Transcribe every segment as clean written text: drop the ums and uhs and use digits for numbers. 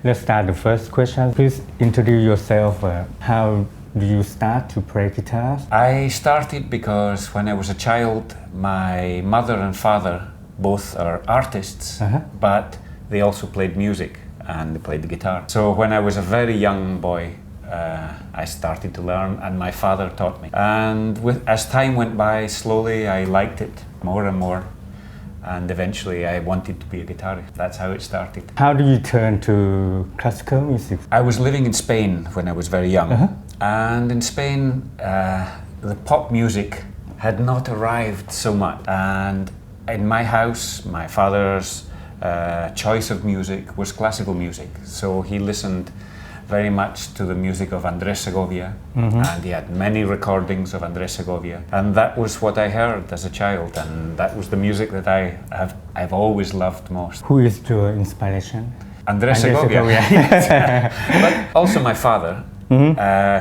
Let's start the first question. Please introduce yourself. How do you start to play guitar? I started because when I was a child, my mother and father both are artists, but they also played music and they played the guitar. So when I was a very young boy, I started to learn and my father taught me. And as time went by, slowly I liked it more and more. And eventually I wanted to be a guitarist. That's how it started. How do you turn to classical music? I was living in Spain when I was very young. And in Spain, the pop music had not arrived so much. And in my house, my father's choice of music was classical music. So he listened very much to the music of Andrés Segovia, and he had many recordings of Andrés Segovia, and that was what I heard as a child, and that was the music that I've always loved most. Who is your inspiration? Andrés Segovia. But also my father,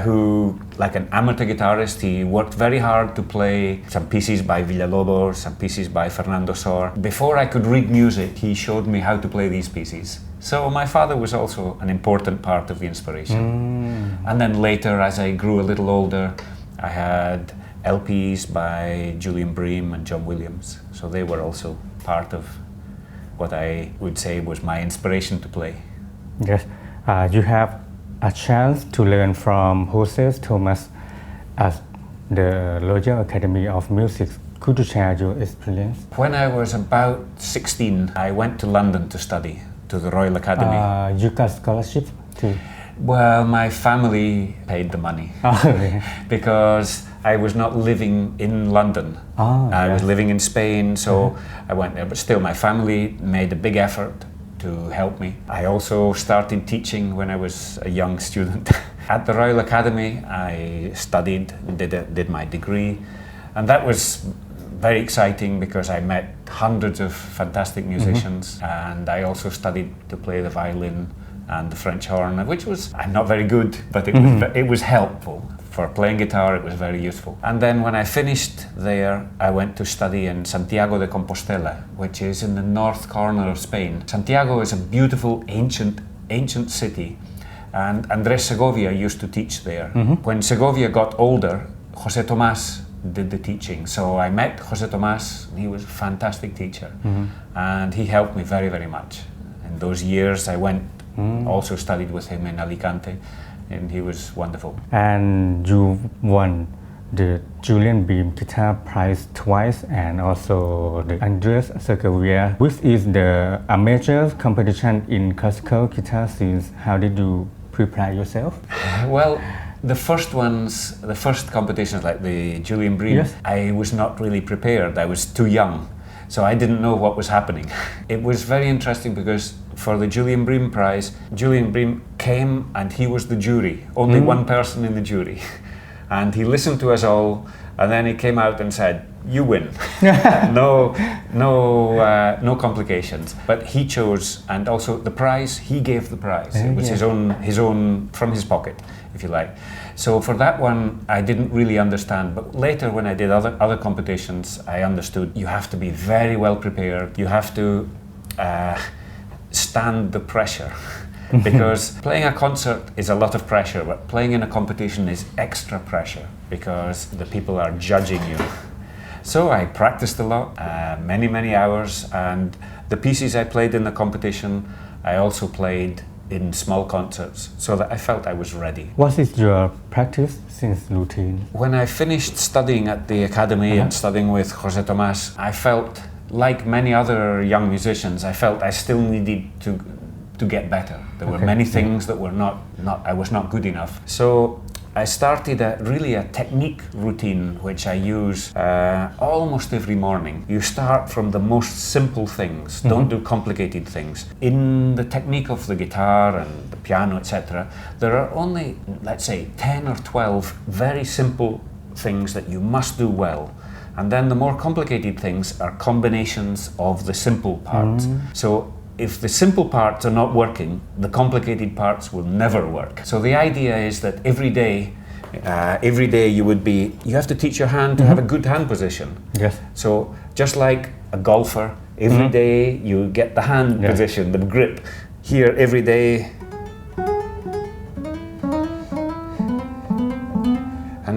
who, like an amateur guitarist, he worked very hard to play some pieces by Villalobos, some pieces by Fernando Sor. Before I could read music, he showed me how to play these pieces. So my father was also an important part of the inspiration. And then later, as I grew a little older, I had LPs by Julian Bream and John Williams. So they were also part of what I would say was my inspiration to play. Yes, you have a chance to learn from Jose Thomas at the Royal Academy of Music. Could you share your experience? When I was about 16, I went to London to study to the Royal Academy. You got scholarship too? Well, my family paid the money because I was not living in London. I was living in Spain, so I went there. But still, my family made a big effort to help me. I also started teaching when I was a young student. At the Royal Academy, I studied, did my degree, and that was very exciting because I met hundreds of fantastic musicians, and I also studied to play the violin and the French horn, which was, I'm not very good, but it was helpful. For playing guitar, it was very useful. And then when I finished there, I went to study in Santiago de Compostela, which is in the north corner of Spain. Santiago is a beautiful, ancient city, and Andrés Segovia used to teach there. When Segovia got older, Jose Tomás did the teaching. So I met Jose Tomás, and he was a fantastic teacher, and he helped me very, very much. In those years, I went, also studied with him in Alicante, and he was wonderful. And you won the Julian Bream Guitar Prize twice, and also the Andrés Segovia, which is a major competition in classical guitar scenes. How did you prepare yourself? Well, the first competitions like the Julian Bream, I was not really prepared. I was too young, so I didn't know what was happening. It was very interesting because for the Julian Bream Prize, Julian Bream came and he was the jury, only one person in the jury. And he listened to us all, and then he came out and said, "You win." No complications. But he chose, and also the prize, he gave the prize. It was his own from his pocket, if you like. So for that one, I didn't really understand. But later, when I did other competitions, I understood. You have to be very well prepared. You have to stand the pressure. Because playing a concert is a lot of pressure, but playing in a competition is extra pressure because the people are judging you. So I practiced a lot, many hours, and the pieces I played in the competition, I also played in small concerts, so that I felt I was ready. What is your practice since routine? When I finished studying at the academy and studying with Jose Tomás, I felt, like many other young musicians, I felt I still needed to get better. There were many things that were I was not good enough. So I started a technique routine which I use almost every morning. You start from the most simple things, don't do complicated things. In the technique of the guitar and the piano, etc., there are only, let's say, 10 or 12 very simple things that you must do well. And then the more complicated things are combinations of the simple parts. So if the simple parts are not working, the complicated parts will never work. So the idea is that every day you have to teach your hand to have a good hand position. Yes. So just like a golfer, every day you get the hand position, the grip. Here, every day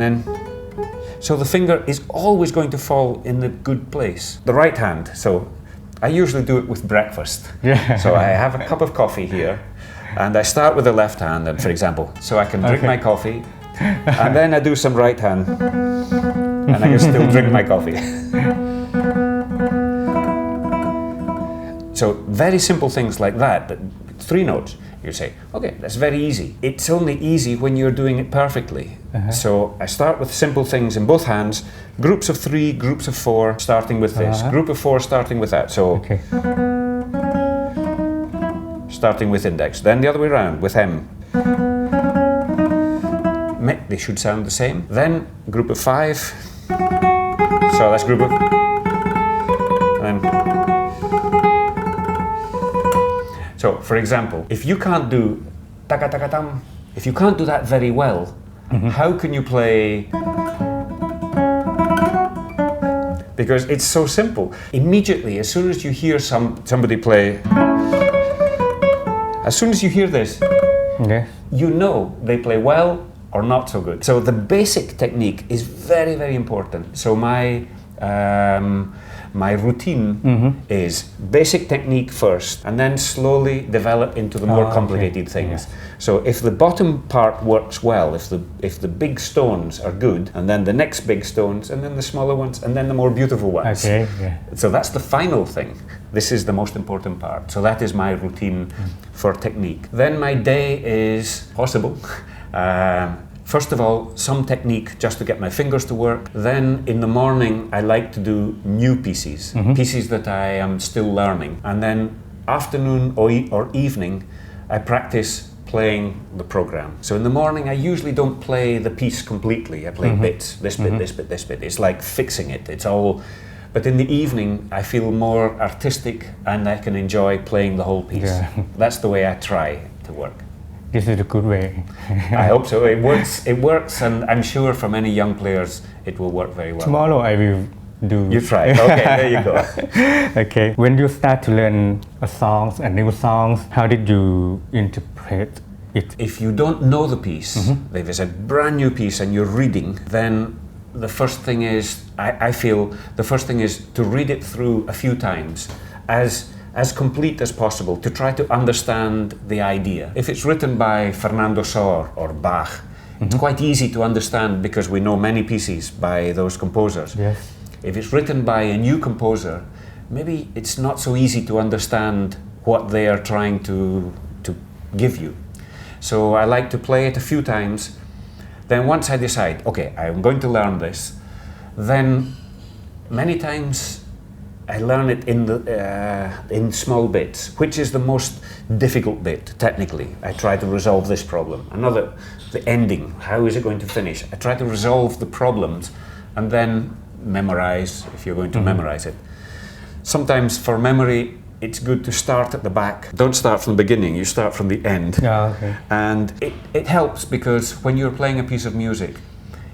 and then, so the finger is always going to fall in the good place. The right hand, so I usually do it with breakfast. Yeah. So I have a cup of coffee here, and I start with the left hand, and for example, so I can drink my coffee, and then I do some right hand, and I can still drink my coffee. So very simple things like that, but 3 notes. You say, okay, that's very easy. It's only easy when you're doing it perfectly. So I start with simple things in both hands, groups of 3, groups of 4, starting with this, group of 4, starting with that. So starting with index, then the other way around with M. They should sound the same. Then group of 5. So that's group of, and then. So, for example, if you can't do taka taka tam, if you can't do that very well, how can you play? Because it's so simple. Immediately, as soon as you hear somebody play, as soon as you hear this, you know they play well or not so good. So the basic technique is very, very important. So my routine is basic technique first, and then slowly develop into the more complicated things. Yeah. So if the bottom part works well, if the big stones are good, and then the next big stones, and then the smaller ones, and then the more beautiful ones. Okay. Yeah. So that's the final thing. This is the most important part. So that is my routine for technique. Then my day is possible. First of all, some technique just to get my fingers to work. Then in the morning, I like to do new pieces, pieces that I am still learning. And then afternoon or evening, I practice playing the program. So in the morning, I usually don't play the piece completely. I play bits, this bit, this bit, this bit. It's like fixing it. It's all. But in the evening, I feel more artistic and I can enjoy playing the whole piece. Yeah. That's the way I try to work. This is a good way. I hope so. It works, and I'm sure for many young players it will work very well. Tomorrow I will do. You try. Okay, there you go. Okay. When you start to learn songs and new songs, how did you interpret it? If you don't know the piece, if it's a brand new piece and you're reading, then the first thing is, I feel the first thing is to read it through a few times as complete as possible, to try to understand the idea. If it's written by Fernando Sor or Bach, it's quite easy to understand because we know many pieces by those composers. Yes. If it's written by a new composer, maybe it's not so easy to understand what they are trying to give you. So I like to play it a few times. Then once I decide, okay, I'm going to learn this, then many times I learn it in small bits, which is the most difficult bit, technically. I try to resolve this problem. The ending, how is it going to finish? I try to resolve the problems and then memorize, if you're going to memorize it. Sometimes for memory, it's good to start at the back. Don't start from the beginning, you start from the end. Yeah, okay. And it helps because when you're playing a piece of music,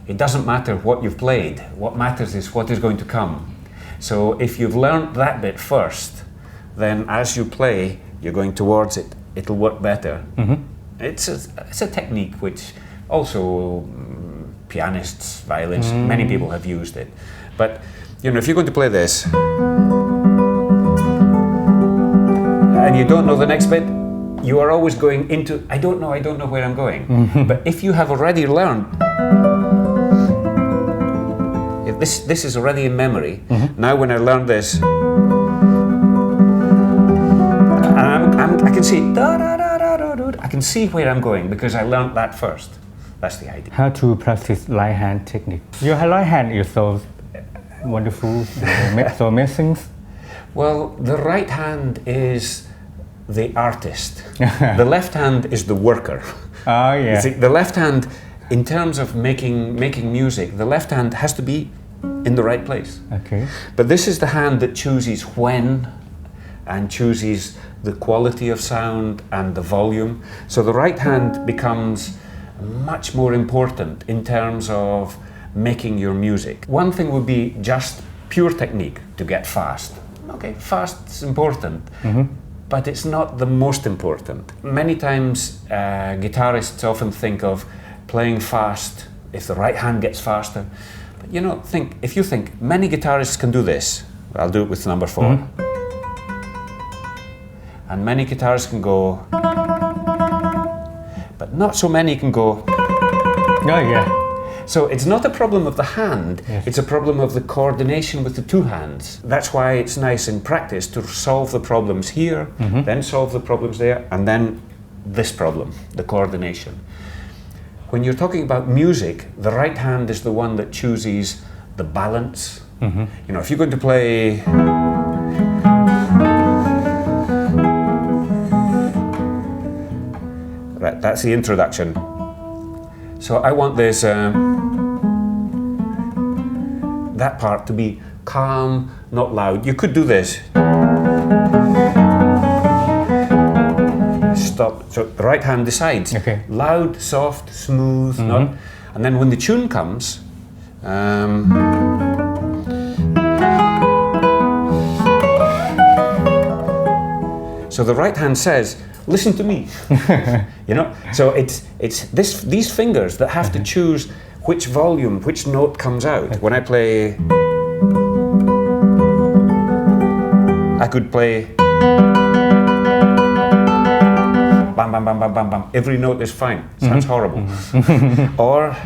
it doesn't matter what you've played. What matters is what is going to come. So if you've learned that bit first, then as you play, you're going towards it. It'll work better. It's a technique which also pianists, violinists, many people have used it. But you know, if you're going to play this and you don't know the next bit, you are always going into, I don't know where I'm going. But if you have already learned, this is already in memory. Now when I learn this, I can see I can see where I'm going because I learned that first. That's the idea. How to practice right hand technique? Your right hand is so wonderful, so amazing. Well, the right hand is the artist. The left hand is the worker. Oh yeah. You see, the left hand, in terms of making music, the left hand has to be in the right place. Okay. But this is the hand that chooses when and chooses the quality of sound and the volume. So the right hand becomes much more important in terms of making your music. One thing would be just pure technique to get fast. Okay, fast is important, but it's not the most important. Many times guitarists often think of playing fast if the right hand gets faster. But you know, if you think many guitarists can do this, I'll do it with number 4. And many guitarists can go, but not so many can go. Oh yeah. So it's not a problem of the hand, it's a problem of the coordination with the two hands. That's why it's nice in practice to solve the problems here, then solve the problems there, and then this problem, the coordination. When you're talking about music, the right hand is the one that chooses the balance. You know, if you're going to play right, that's the introduction. So I want this that part to be calm, not loud. You could do this. Stop. So the right hand decides. Okay. Loud, soft, smooth, not. And then when the tune comes, so the right hand says, "Listen to me." You know. So it's these fingers that have to choose which volume, which note comes out. When I play, I could play bam, bam, bam, bam, bam, bam. Every note is fine. Sounds horrible. Or,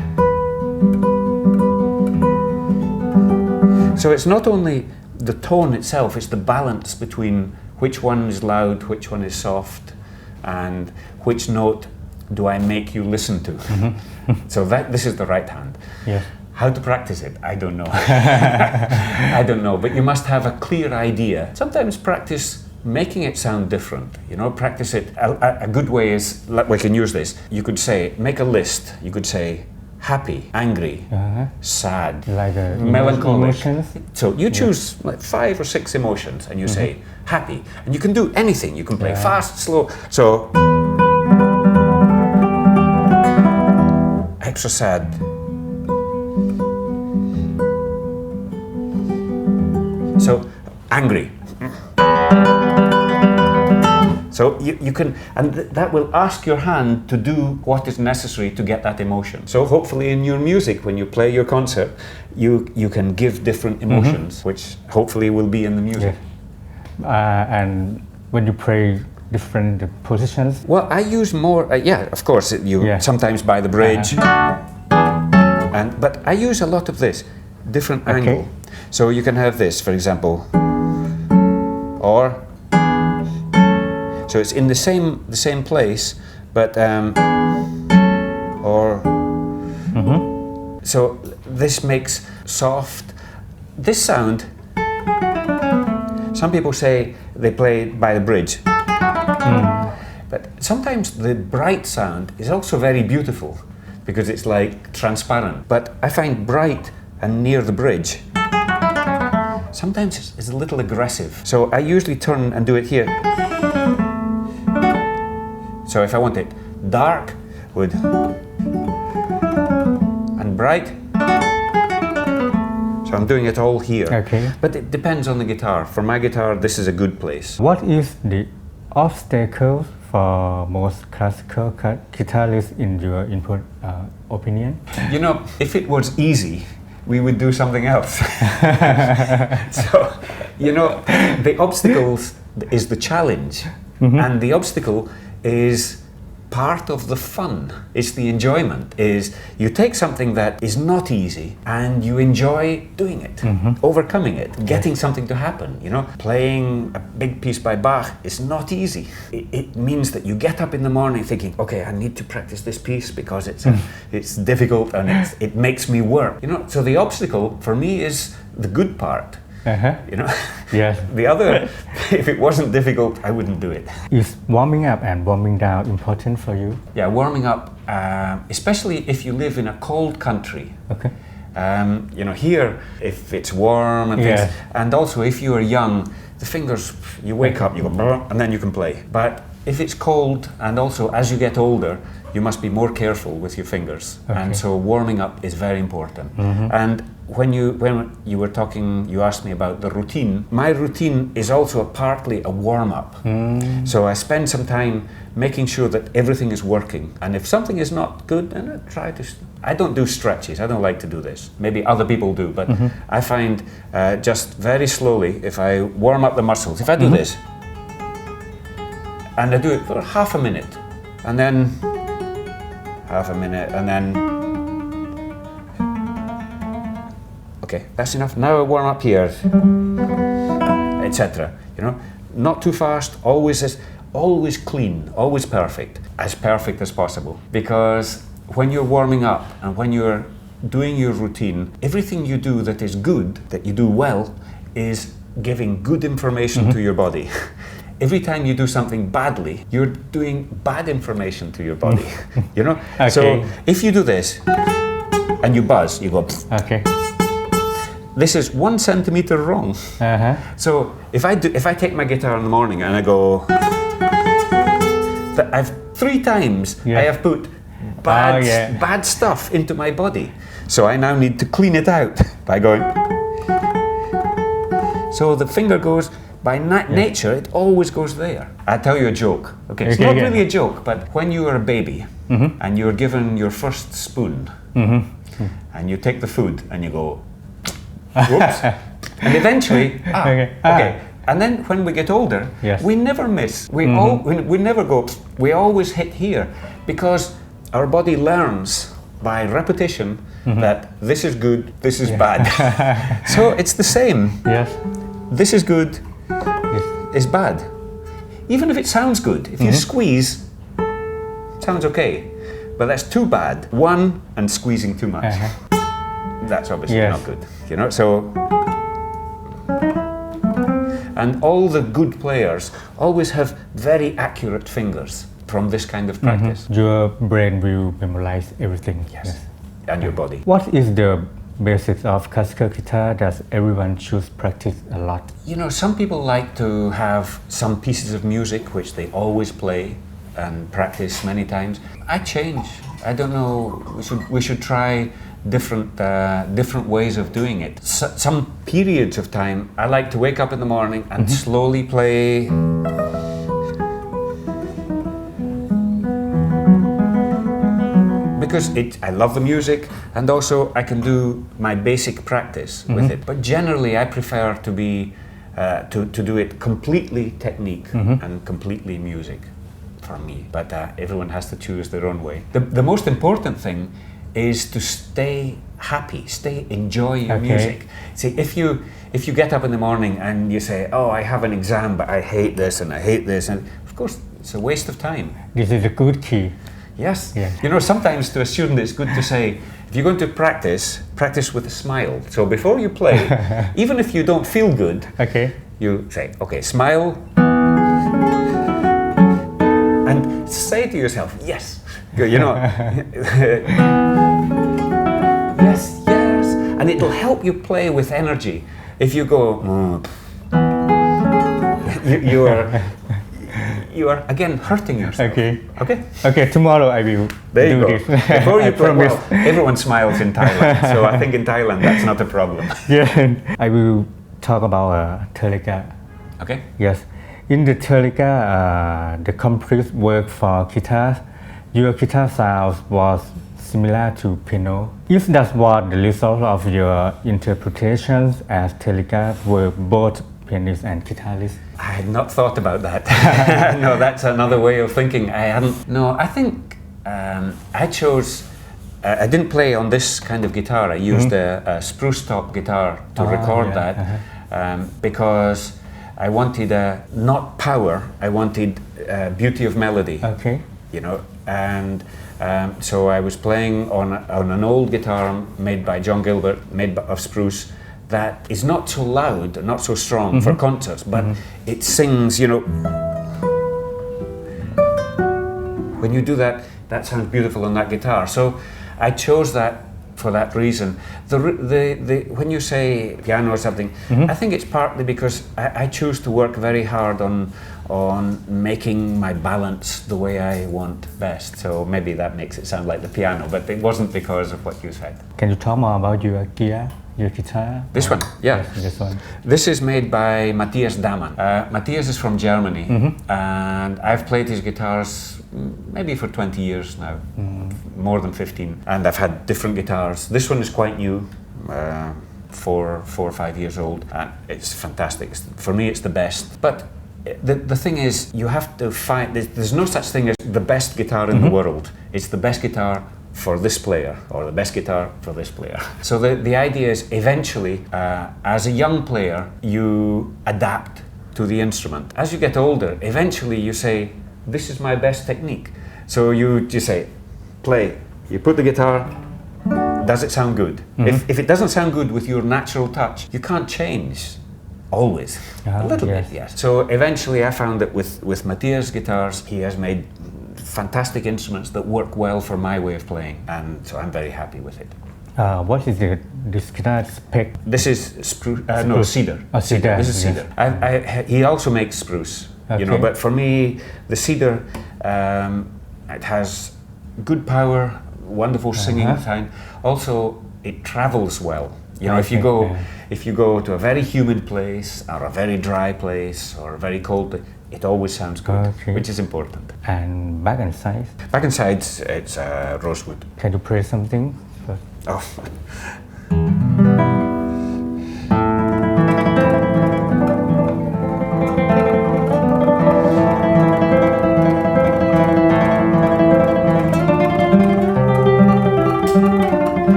so it's not only the tone itself, it's the balance between which one is loud, which one is soft, and which note do I make you listen to. So this is the right hand. Yes. How to practice it, I don't know. I don't know, but you must have a clear idea. Sometimes practice making it sound different, you know, practice it. A good way is, we can use this. You could say, make a list. You could say, happy, angry, sad, like melancholic. emotions. So you choose like 5 or 6 emotions and you say, happy. And you can do anything. You can play fast, slow. So, extra sad. So, angry. So you can, and that will ask your hand to do what is necessary to get that emotion. So hopefully in your music, when you play your concert, you can give different emotions, which hopefully will be in the music. And when you play different positions? Well, I use more, of course, sometimes by the bridge, but I use a lot of this, different angle. So you can have this, for example, or, so it's in the same place, but, so this makes soft, this sound, some people say they play by the bridge. But sometimes the bright sound is also very beautiful because it's like transparent. But I find bright and near the bridge, sometimes it's a little aggressive. So I usually turn and do it here. So if I want it dark, and bright, so I'm doing it all here. Okay. But it depends on the guitar. For my guitar, this is a good place. What is the obstacle for most classical guitarists in your opinion? You know, if it was easy, we would do something else. So, you know, the obstacles is the challenge, and the obstacle is part of the fun. It's the enjoyment. Is you take something that is not easy and you enjoy doing it, overcoming it, getting something to happen. You know, playing a big piece by Bach is not easy. It means that you get up in the morning thinking, okay, I need to practice this piece because it's difficult and it makes me work. You know, so the obstacle for me is the good part. You know, the other, if it wasn't difficult, I wouldn't do it. Is warming up and warming down important for you? Yeah, warming up, especially if you live in a cold country. Okay. You know, here, if it's warm and things, and also if you are young, the fingers, you wake up, you go, and then you can play. But if it's cold, and also as you get older, you must be more careful with your fingers. And so warming up is very important. And when you were talking, you asked me about the routine. My routine is also partly a warm-up. So I spend some time making sure that everything is working. And if something is not good, then I don't do stretches. I don't like to do this. Maybe other people do, but I find just very slowly, if I warm up the muscles, if I do this, and I do it for half a minute, and then half a minute, and then okay, that's enough. Now I warm up here, etc. You know, not too fast. Always clean, always perfect as possible. Because when you're warming up and when you're doing your routine, everything you do that is good, that you do well, is giving good information to your body. Every time you do something badly, you're doing bad information to your body. You know. Okay. So if you do this and you buzz, you go. Okay. This is 1 centimeter wrong. So if I take my guitar in the morning and I go, I've 3 times I have put bad stuff into my body. So I now need to clean it out by going. So the finger goes, by nature, it always goes there. I'll tell you a joke. Okay, it's not really a joke, but when you were a baby and you were given your first spoon and you take the food and you go, whoops, and eventually, okay. And then when we get older, we never miss. We never go. We always hit here because our body learns by repetition that this is good, this is bad. So it's the same. This is good, is bad. Even if it sounds good, if you squeeze, it sounds okay. But that's too bad. One and squeezing too much. That's obviously not good. You know, so. And all the good players always have very accurate fingers from this kind of practice. Your brain will memorize everything. Yes. And your body. What is the basics of classical guitar that everyone should practice a lot? You know, some people like to have some pieces of music which they always play and practice many times. I change. I don't know. We should try different ways of doing it. Some periods of time, I like to wake up in the morning and slowly play. Because I love the music, and also I can do my basic practice with it. But generally, I prefer to be to do it completely technique and completely music for me. But everyone has to choose their own way. The most important thing is to stay happy, enjoy your music. See, if you get up in the morning and you say, "Oh, I have an exam, but I hate this and I hate this," and of course, it's a waste of time. This is a good key. Yes. You know, sometimes to a student it's good to say, if you're going to practice with a smile. So before you play, even if you don't feel good, you say, okay, smile, and say to yourself, yes. You know, yes, and it'll help you play with energy. If you go, you are again hurting yourself. Okay. Tomorrow I will do this. Before you play, well, everyone smiles in Thailand, so I think in Thailand that's not a problem. I will talk about Terlica. Okay. Yes. In the Terlica, the complete work for guitars, your guitar sound was similar to piano. If that was the result of your interpretations as Terlica were both pianist and guitarist? I had not thought about that. No, that's another way of thinking. I hadn't. No, I think I chose. I didn't play on this kind of guitar. I used a spruce top guitar to record that because I wanted not power. I wanted beauty of melody. You know, and so I was playing on an old guitar made by John Gilbert, made of spruce, that is not so loud, not so strong for concerts, but it sings, you know. When you do that, that sounds beautiful on that guitar. So I chose that for that reason. When you say piano or something, I think it's partly because I choose to work very hard on making my balance the way I want best. So maybe that makes it sound like the piano, but it wasn't because of what you said. Can you talk more about your gear, your guitar? This one, yeah. Yes, this one. This is made by Matthias Damann. Matthias is from Germany, and I've played his guitars maybe for 20 years now, more than 15. And I've had different guitars. This one is quite new, 4 or 5 years old, and it's fantastic. For me, it's the best. But the thing is, you have to find, there's no such thing as the best guitar in the world. It's the best guitar for this player, or the best guitar for this player. So the idea is, eventually, as a young player, you adapt to the instrument. As you get older, eventually you say, this is my best technique. So you just say, play. You put the guitar, does it sound good? If it doesn't sound good with your natural touch, you can't change. Always. A little bit, yes. So eventually I found that with Matthias' guitars, he has made fantastic instruments that work well for my way of playing, and so I'm very happy with it. What is this guitar spec? This is cedar. Oh, cedar. This is cedar. He also makes spruce, you know, but for me, the cedar, it has good power, wonderful singing sound. Also, it travels well. You know, if you go to a very humid place, or a very dry place, or a very cold place, it always sounds good, which is important. And back and sides? Back and sides, it's rosewood. Can you play something? Oh.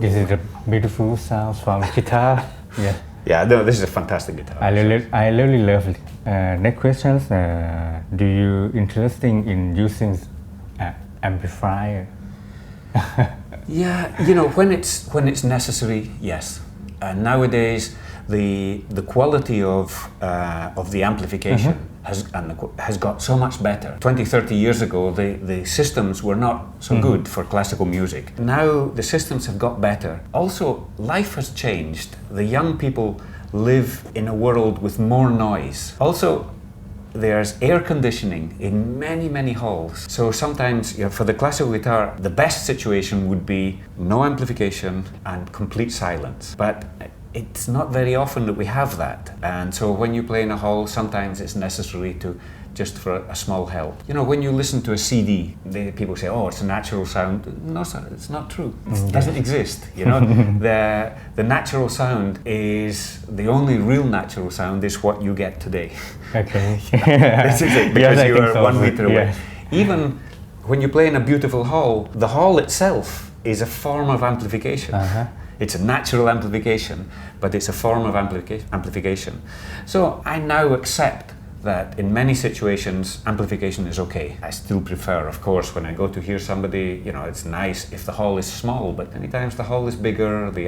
This is a beautiful sound from guitar. Yeah. Yeah, no, this is a fantastic guitar. I really love it. Next question: do you interested in using amplifier? Yeah, you know, when it's necessary, yes. Nowadays, the quality of the amplification has got so much better. 20, 30 years ago, the systems were not so good for classical music. Now the systems have got better. Also, life has changed. The young people live in a world with more noise. Also, there's air conditioning in many, many halls. So sometimes, you know, for the classical guitar, the best situation would be no amplification and complete silence. But it's not very often that we have that. And so when you play in a hall, sometimes it's necessary to just for a small help. You know, when you listen to a CD, people say, oh, it's a natural sound. No, sir, it's not true. It doesn't exist, you know. The natural sound is, the only real natural sound is what you get today. Okay. This is it, because you are 1 meter away. Yeah. Even when you play in a beautiful hall, the hall itself is a form of amplification. It's a natural amplification, but it's a form of amplification. So I now accept that in many situations, amplification is okay. I still prefer, of course, when I go to hear somebody, you know, it's nice if the hall is small, but many times the hall is bigger, the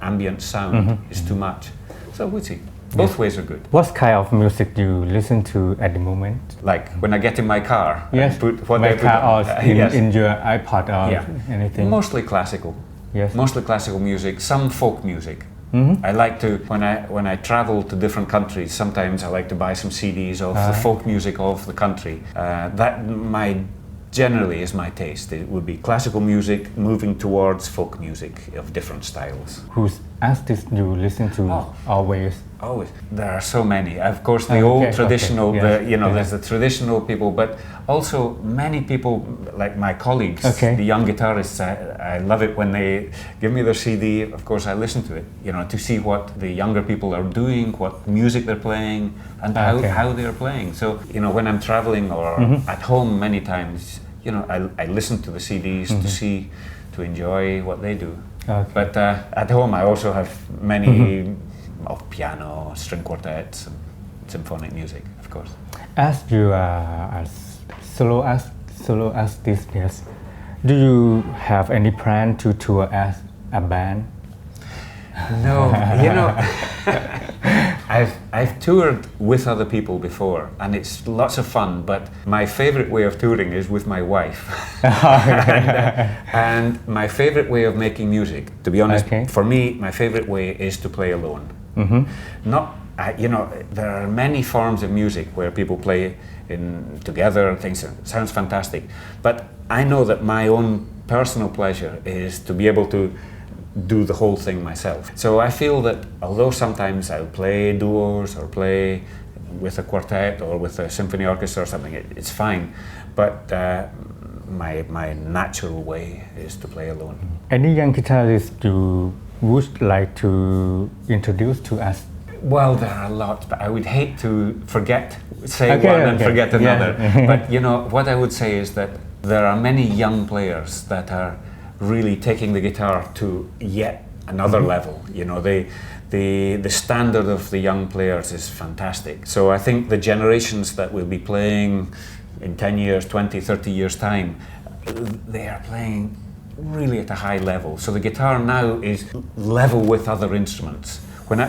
ambient sound is too much. So we'll see. Both ways are good. What kind of music do you listen to at the moment? Like when I get in my car, yes, put what my car or yes. in your iPod or anything? Mostly classical. Yes. Mostly classical music, some folk music. I like to, when I travel to different countries, sometimes I like to buy some CDs of the folk music of the country. That generally is my taste. It would be classical music moving towards folk music of different styles. Whose artists do you listen to always? Always. There are so many. Of course, the old traditional, there's the traditional people, but also many people, like my colleagues, Okay. the young guitarists, I love it when they give me their CD. Of course, I listen to it, to see what the younger people are doing, what music they're playing, and how they're playing. So, when I'm traveling or at home many times, I listen to the CDs to enjoy what they do. Okay. But at home, I also have many of piano, string quartets, and symphonic music, of course. As you are a solo artist, yes, do you have any plan to tour as a band? No, I've toured with other people before, and it's lots of fun. But my favorite way of touring is with my wife, and my favorite way of making music. To be honest, for me, my favorite way is to play alone. There are many forms of music where people play together and things. It sounds fantastic, but I know that my own personal pleasure is to be able to do the whole thing myself. So I feel that although sometimes I'll play duos or play with a quartet or with a symphony orchestra or something, it's fine, but my natural way is to play alone. Any young guitarist you would like to introduce to us? Well, there are a lot, but I would hate to say one and forget another. Yeah. But what I would say is that there are many young players that are really taking the guitar to yet another level. The standard of the young players is fantastic. So I think the generations that will be playing in 10 years, 20, 30 years time, they are playing really at a high level. So the guitar now is level with other instruments.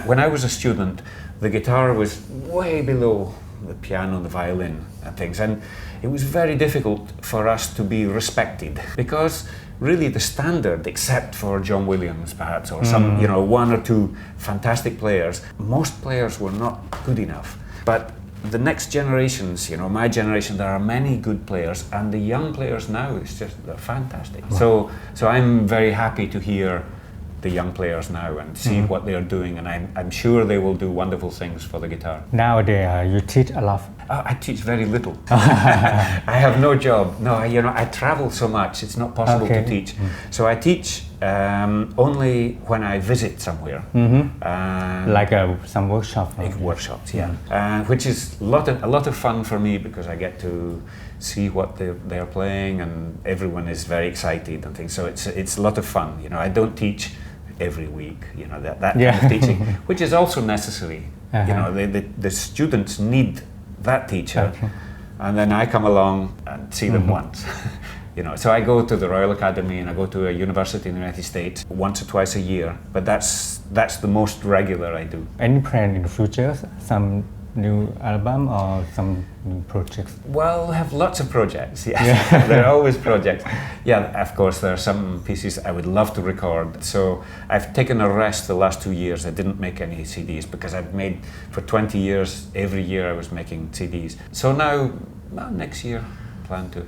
When I was a student, the guitar was way below the piano and the violin and things, and it was very difficult for us to be respected, because really the standard, except for John Williams perhaps, or some one or two fantastic players, most players were not good enough. But the next generations, my generation, there are many good players, and the young players now, they're fantastic. Wow. So I'm very happy to hear the young players now and see what they are doing, and I'm sure they will do wonderful things for the guitar. Nowadays, you teach a lot. I teach very little. I have no job. No, I travel so much, it's not possible to teach. So I teach only when I visit somewhere. Like some workshops. Like workshops, yeah. Which is a lot of fun for me, because I get to see what they're playing, and everyone is very excited and things. So it's a lot of fun. I don't teach every week, that kind of teaching, which is also necessary. The students need that teacher, and then I come along and see them once. So I go to the Royal Academy and I go to a university in the United States once or twice a year, but that's the most regular I do. Any plan in the future? Some new album or some new projects? Well, I have lots of projects. Yeah. There are always projects. Yeah, of course, there are some pieces I would love to record. So I've taken a rest the last 2 years. I didn't make any CDs because I've made for 20 years. Every year I was making CDs. So now next year, plan to.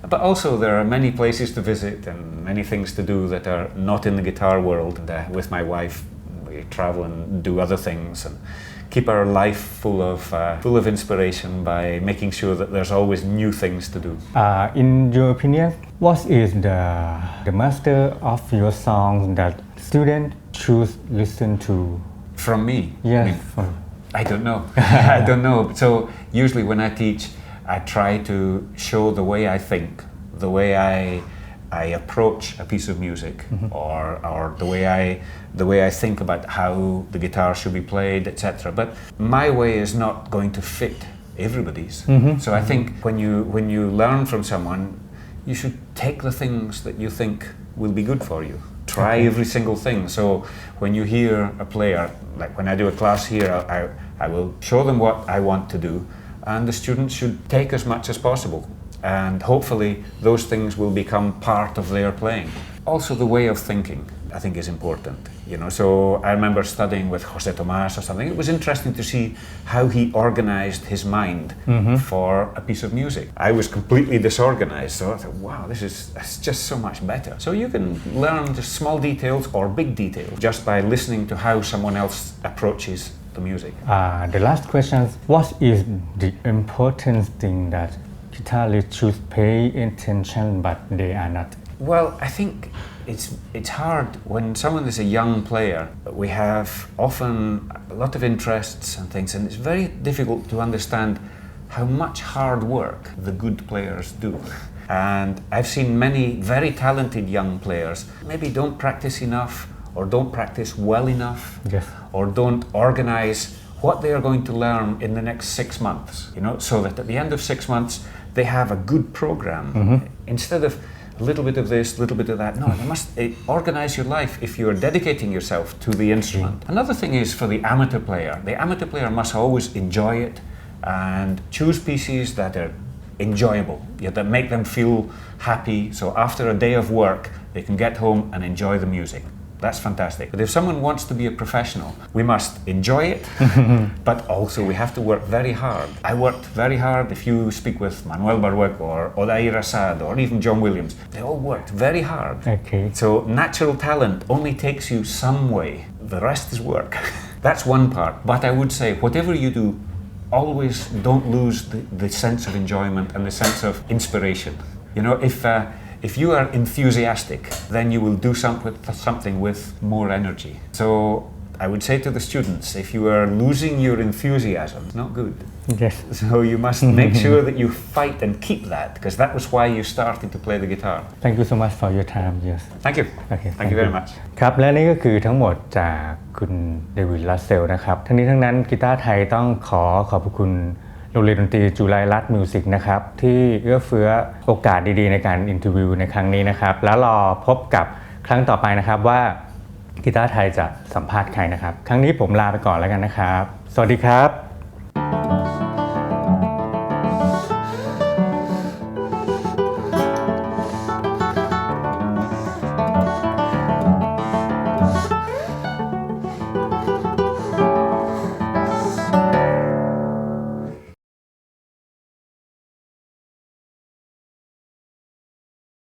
But also there are many places to visit and many things to do that are not in the guitar world. And with my wife, we travel and do other things and keep our life full of inspiration by making sure that there's always new things to do. In your opinion, what is the master of your songs that students choose listen to? From me? Yes. I don't know. I don't know. So usually when I teach, I try to show the way I think, the way I approach a piece of music, or the way I think about how the guitar should be played, etc. But my way is not going to fit everybody's. So I think when you learn from someone, you should take the things that you think will be good for you. Try every single thing. So when you hear a player, like when I do a class here, I will show them what I want to do, and the students should take as much as possible. And hopefully those things will become part of their playing. Also the way of thinking, I think, is important. So I remember studying with José Tomás or something. It was interesting to see how he organized his mind for a piece of music. I was completely disorganized, so I thought, wow, that's just so much better. So you can learn just small details or big details just by listening to how someone else approaches the music. The last question, what is the important thing that guitarists should pay attention but they are not? Well, I think it's hard when someone is a young player. We have often a lot of interests and things, and it's very difficult to understand how much hard work the good players do. And I've seen many very talented young players maybe don't practice enough or don't practice well enough, Yes. or don't organize what they are going to learn in the next 6 months, so that at the end of 6 months they have a good program instead of a little bit of this, a little bit of that. No, you must organize your life if you're dedicating yourself to the instrument. Another thing is for the amateur player. The amateur player must always enjoy it and choose pieces that are enjoyable, that make them feel happy. So after a day of work, they can get home and enjoy the music. That's fantastic. But if someone wants to be a professional, we must enjoy it, but also we have to work very hard. I worked very hard. If you speak with Manuel Barrueco or Odair Assad or even John Williams, they all worked very hard. Okay. So natural talent only takes you some way. The rest is work. That's one part. But I would say, whatever you do, always don't lose the sense of enjoyment and the sense of inspiration. If you are enthusiastic, then you will do something with more energy. So I would say to the students, if you are losing your enthusiasm, it's not good. Yes. So you must make sure that you fight and keep that, because that was why you started to play the guitar. Thank you so much for your time. Yes. Thank you. Okay. Thank you very much. ครับและนี่ก็คือทั้งหมดจากคุณเดวิด รัสเซลนะครับทั้งนี้ทั้งนั้นกีตาร์ไทยต้องขอบพระคุณโรงเรียนดนตรีจุฬารัตน์มิวสิกนะครับที่เอื้อเฟื้อโอกาสดีๆในการอินเทอร์วิวในครั้งนี้นะครับแล้วรอพบกับครั้งต่อไปนะครับว่ากีตาร์ไทยจะสัมภาษณ์ใครนะครับครั้งนี้ผมลาไปก่อนแล้วกันนะครับสวัสดีครับ